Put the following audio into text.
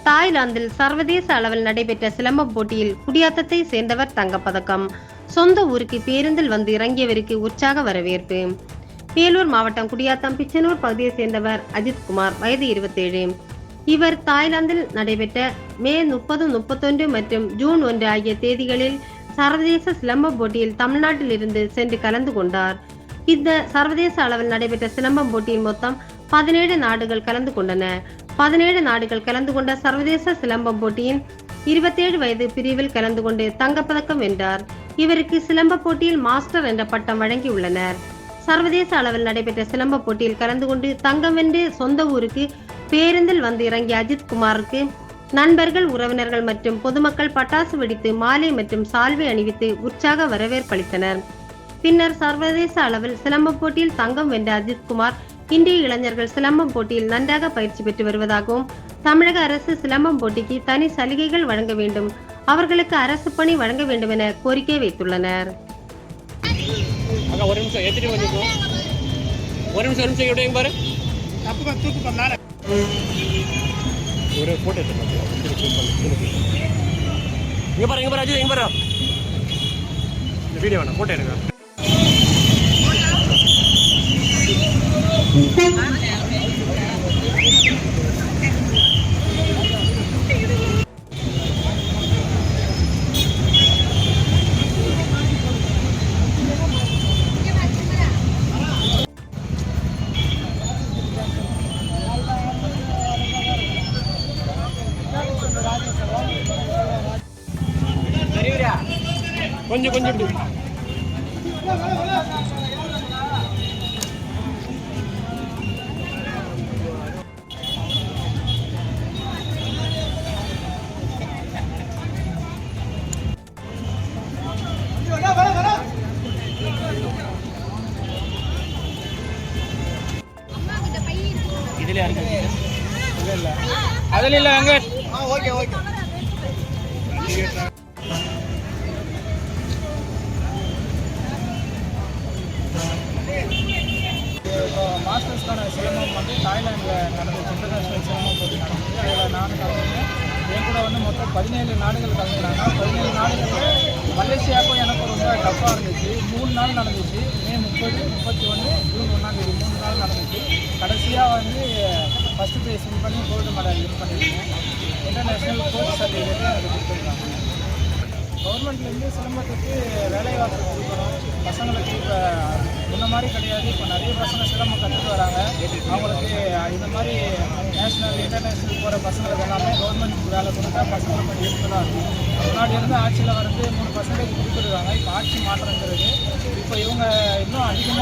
தாய்லாந்தில் சர்வதேச அளவில் நடைபெற்ற சிலம்பம் போட்டியில் குடியாத்தத்தை சேர்ந்தவர் தங்கப்பதக்கம். சொந்த ஊருக்கு பேருந்தில் வந்து இறங்கியவருக்கு உற்சாக வரவேற்பு. வேலூர் மாவட்டம் குடியாத்தம் பிச்சனூர் பகுதியை சேர்ந்தவர் அஜித்குமார், வயது 27. இவர் தாய்லாந்தில் நடைபெற்ற மே 30, 31 மற்றும் ஜூன் 1 ஆகிய தேதிகளில் சர்வதேச சிலம்பம் போட்டியில் தமிழ்நாட்டில் இருந்து சென்று கலந்து கொண்டார். இந்த சர்வதேச அளவில் நடைபெற்ற சிலம்பம் போட்டியில் மொத்தம் 17 நாடுகள் கலந்து கொண்டன. 17 நாடுகள் கலந்து கொண்ட சர்வதேச சிலம்பம் போட்டியின் 27 வயது பிரிவில் கலந்து கொண்டு தங்கப்பதக்கம் வென்றார். இவருக்கு சிலம்ப போட்டியில் மாஸ்டர் என்ற பட்டம் வழங்கியுள்ளனர். சர்வதேச அளவில் நடைபெற்ற சிலம்ப போட்டியில் கலந்து கொண்டு தங்கம் வென்று சொந்த ஊருக்கு பேருந்தில் வந்து இறங்கிய அஜித்குமாருக்கு நண்பர்கள், உறவினர்கள் மற்றும் பொதுமக்கள் பட்டாசு வெடித்து மாலை மற்றும் சால்வை அணிவித்து உற்சாக வரவேற்பளித்தனர். பின்னர் சர்வதேச அளவில் சிலம்ப போட்டியில் தங்கம் வென்ற அஜித்குமார் இந்திய இளைஞர்கள் சிலம்பம் போட்டியில் நன்றாக பயிற்சி பெற்று வருவதாகவும், தமிழக அரசு சிலம்பம் போட்டிக்கு தனி சலுகைகள் வழங்க வேண்டும், அவர்களுக்கு அரசு பணி வழங்க வேண்டும் என கோரிக்கை வைத்துள்ளனர். கொஞ்சம் இதுல இல்ல அதுல இல்ல அங்க ஓகே மாஸ்டர்ஸ்க்கான சிலம்பம் வந்து தாய்லாண்டில் நடந்துச்சு. இன்டர்நேஷ்னல் சிலம்பம் போட்டி நடந்துச்சு. அதில் நானும் கலந்துருந்தேன். என் கூட வந்து மொத்தம் 17 நாடுகள் கலந்துக்கிறாங்க. 17 நாடுகளில் மலேசியாவுக்கும் எனக்கும் ரொம்ப டஃப்பாக இருந்துச்சு. 3 நாள் நடந்துச்சு. மே 30, 31, ஜூன் 1 3 நாள் நடந்துச்சு. கடைசியாக வந்து ஃபஸ்ட்டு ப்ரைஸ் வின் பண்ணி கோல்டு மெடல் வின் பண்ணியிருக்கேன். இன்டர்நேஷ்னல் கோச் சர்டிஃபிகேட் எனக்கு கொடுத்துருக்காங்க. கவர்மெண்ட்லேருந்து சிலம்பத்துக்கு வேலைவாய்ப்பு கொடுக்கணும். பசங்களுக்கு இப்போ முன்ன மாதிரி கிடையாது. இப்போ நிறைய பசங்க சிலம்பம் கற்றுட்டு வராங்க. அவங்களுக்கு இந்த மாதிரி நேஷ்னல் இன்டர்நேஷ்னல் போகிற பசங்களுக்கு எல்லாமே கவர்மெண்ட் வேலை கொடுத்தா பசங்களுக்கு கொஞ்சம் யூஸ்ஃபுல்லாக இருக்கும். முன்னாடி இருந்து ஆட்சியில் வந்து 3% கொடுத்துருக்காங்க. இப்போ ஆட்சி மாற்றங்கிறது இப்போ இவங்க இன்னும் அதிகமாக